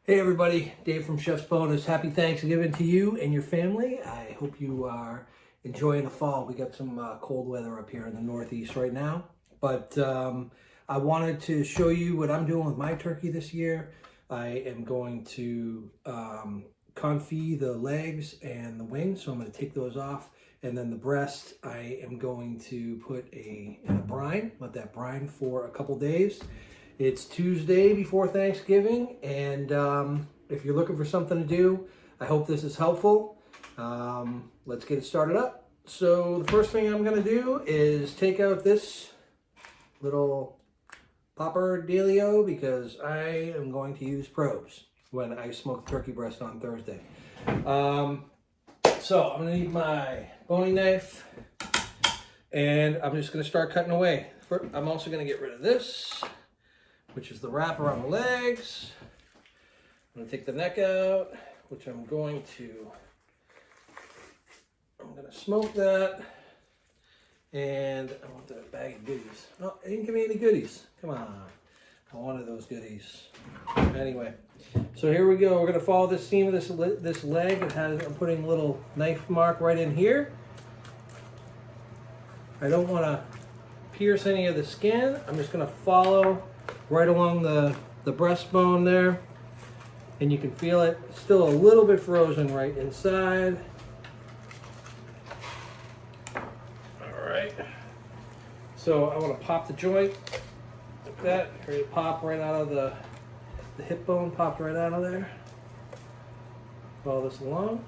Hey everybody, Dave from Chef's Bonus. Happy Thanksgiving to you and your family. I hope you are enjoying the fall. We got some cold weather up here in the Northeast right now. But I wanted to show you what I'm doing with my turkey this year. I am going to confit the legs and the wings, so I'm going to take those off. And then the breast, I am going to put in a brine, let that brine for a couple days. It's Tuesday before Thanksgiving, and if you're looking for something to do, I hope this is helpful. Let's get it started up. So the first thing I'm going to do is take out this little popper dealio because I am going to use probes when I smoke turkey breast on Thursday. So I'm going to need my boning knife, and I'm just going to start cutting away. I'm also going to get rid of this, which is the wrap around the legs. I'm going to take the neck out, which I'm going to smoke that. And I want that bag of goodies. Oh, they didn't give me any goodies. Come on. I wanted those goodies. Anyway, so here we go. We're going to follow this seam of this leg. I'm putting a little knife mark right in here. I don't want to pierce any of the skin. I'm just going to follow right along the breastbone there, and you can feel it. It's still a little bit frozen right inside. All right, so I want to pop the joint like that. Here, pop right out of the hip bone, popped right out of there. Follow this along.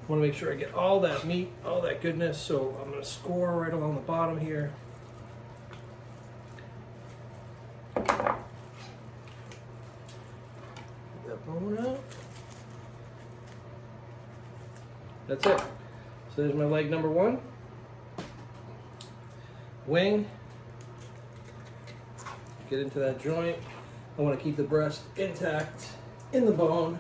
I want to make sure I get all that meat, all that goodness, so I'm going to score right along the bottom here. Bone out. That's it. So there's my leg number one. Wing. Get into that joint. I want to keep the breast intact in the bone.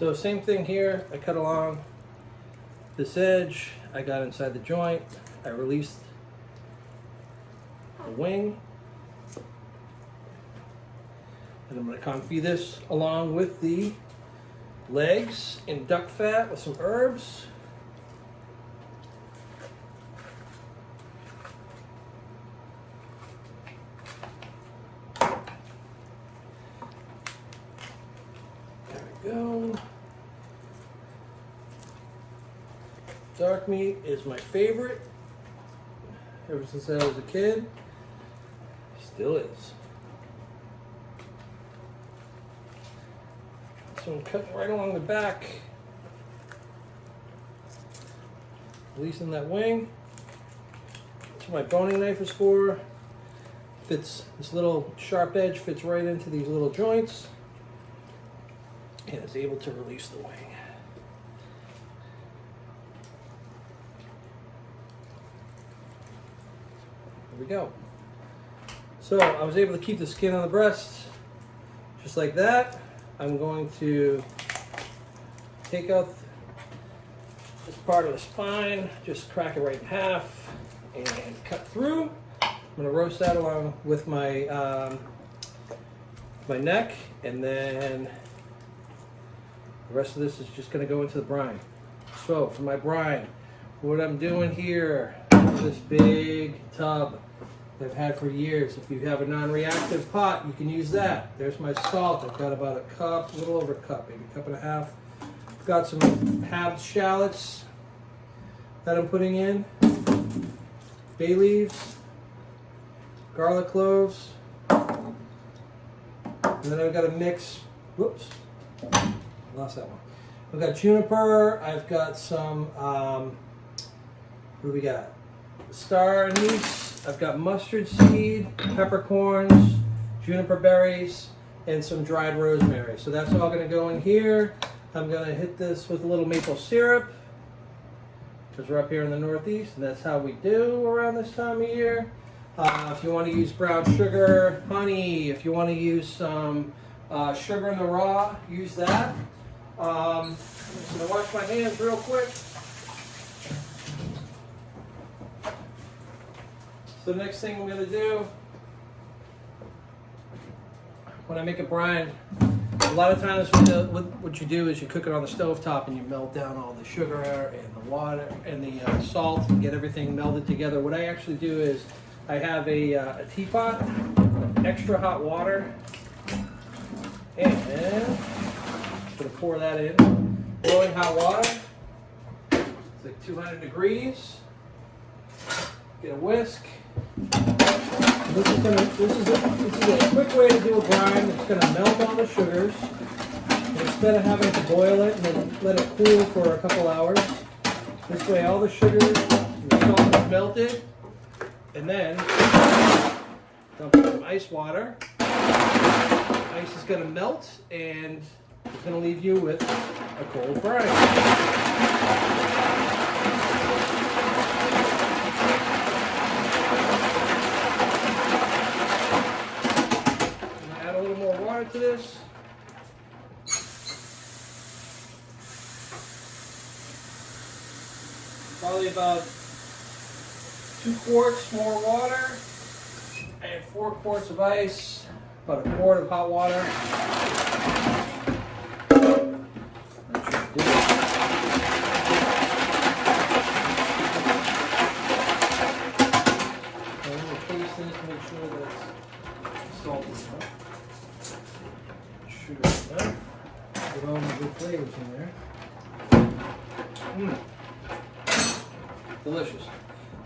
So same thing here. I cut along this edge. I got inside the joint. I released the wing, and I'm going to confit this along with the legs in duck fat with some herbs. There we go. Dark meat is my favorite ever since I was a kid. Still is. So I'm cutting right along the back, releasing that wing. That's what my boning knife is for. Fits, this little sharp edge fits right into these little joints and is able to release the wing. There we go. So I was able to keep the skin on the breast just like that. I'm going to take out this part of the spine, just crack it right in half and cut through. I'm going to roast that along with my my neck, and then the rest of this is just going to go into the brine. So for my brine, what I'm doing here, this big tub I've had for years. If you have a non-reactive pot, you can use that. There's my salt. I've got about a cup, a little over a cup, maybe a cup and a half. I've got some halved shallots that I'm putting in, bay leaves, garlic cloves, and then I've got a mix. Whoops, I lost that one. I've got juniper. I've got some. What do we got? Star anise. I've got mustard seed, peppercorns, juniper berries, and some dried rosemary. So that's all going to go in here. I'm going to hit this with a little maple syrup because we're up here in the Northeast, and that's how we do around this time of year. If you want to use brown sugar, honey, if you want to use some sugar in the raw, use that. I'm just going to wash my hands real quick. So the next thing I'm going to do, when I make a brine, a lot of times what you do is you cook it on the stove top and you melt down all the sugar and the water and the salt and get everything melded together. What I actually do is I have a teapot, extra hot water, and I'm going to pour that in. Boiling hot water. It's like 200 degrees. Get a whisk. This is a quick way to do a brine. It's going to melt all the sugars. And instead of having to boil it and then let it cool for a couple hours, this way all the sugars and the salt is melted. And then dump in some ice water. Ice is going to melt and it's going to leave you with a cold brine. To this. Probably about 2 quarts more water and 4 quarts of ice, about a quart of hot water. I'm going to taste this to make sure that it's salty enough. Sugar enough. Get all the good flavors in there. Delicious.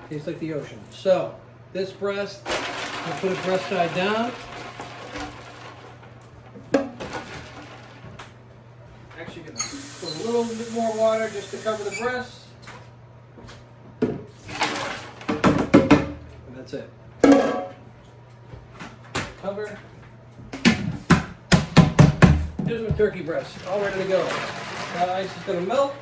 Tastes like the ocean. So, this breast, I'm going to put it breast side down. Actually, going to put a little bit more water just to cover the breast. And that's it. Cover. Here's my turkey breast, all ready to go. Now the ice is going to melt.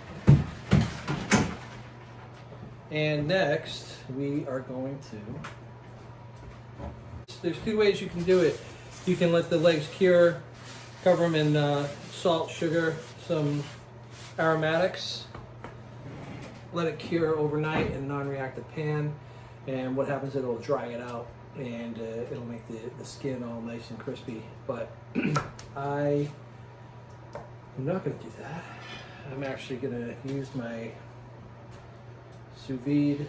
And next, we are going to... There's 2 ways you can do it. You can let the legs cure, cover them in salt, sugar, some aromatics. Let it cure overnight in a non-reactive pan. And what happens, it'll dry it out. And it'll make the skin all nice and crispy. But I'm not going to do that. I'm actually going to use my sous vide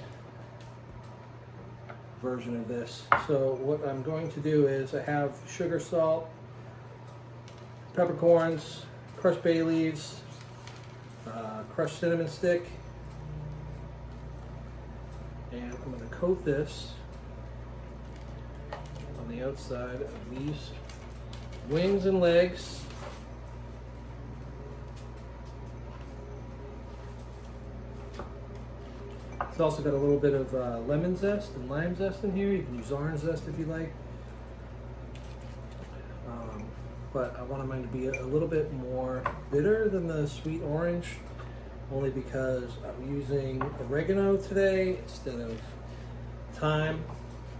version of this. So what I'm going to do is I have sugar, salt, peppercorns, crushed bay leaves, crushed cinnamon stick, and I'm going to coat this on the outside of these wings and legs. It's also got a little bit of lemon zest and lime zest in here. You can use orange zest if you like. But I want mine to be a little bit more bitter than the sweet orange, only because I'm using oregano today instead of thyme.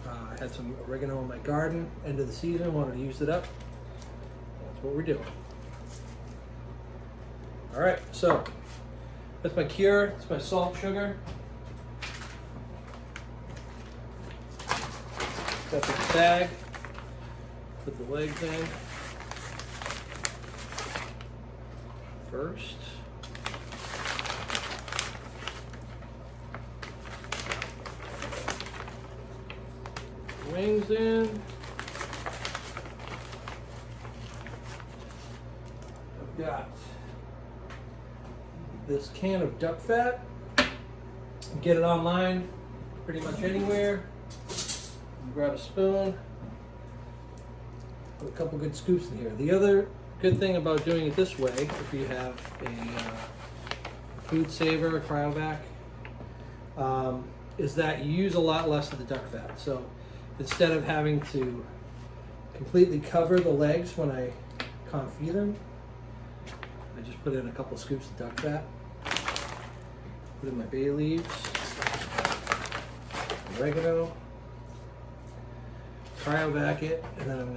I had some oregano in my garden, end of the season, wanted to use it up. That's what we're doing. All right, so that's my cure. It's my salt, sugar. Got the bag, put the legs in first. Wings in. I've got this can of duck fat. Get it online pretty much anywhere. Grab a spoon, put a couple good scoops in here. The other good thing about doing it this way, if you have a food saver, a cryovac, is that you use a lot less of the duck fat. So instead of having to completely cover the legs when I confit them, I just put in a couple scoops of duck fat, put in my bay leaves, oregano, cryovac it, and then I'm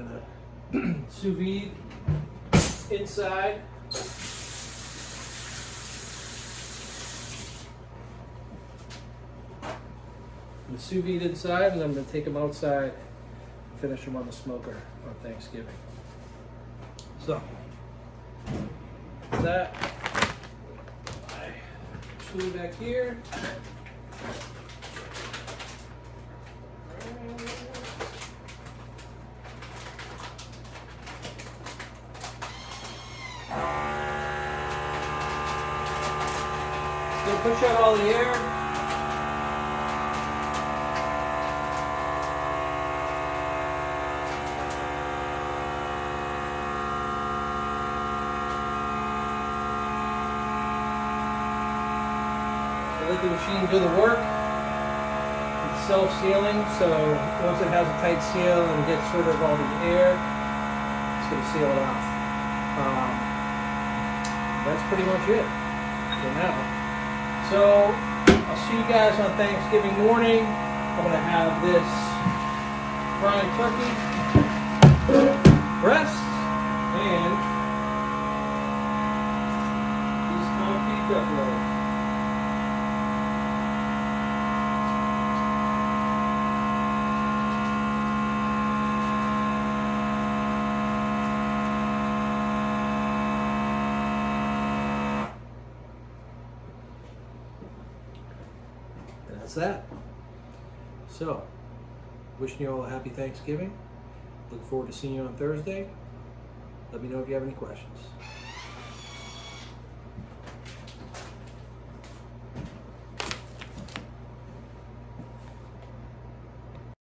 gonna sous vide inside. the sous vide inside, and I'm going to take them outside and finish them on the smoker on Thanksgiving. So, that I chili back here. Gonna push out all the air. Let the machine do the work. It's self-sealing, so once it has a tight seal and gets sort of all the air, it's going to seal it off. That's pretty much it for now. So I'll see you guys on Thanksgiving morning. I'm going to have this brine turkey breast and these confit duck rolls. That's that. So, wishing you all a happy Thanksgiving. Look forward to seeing you on Thursday. Let me know if you have any questions.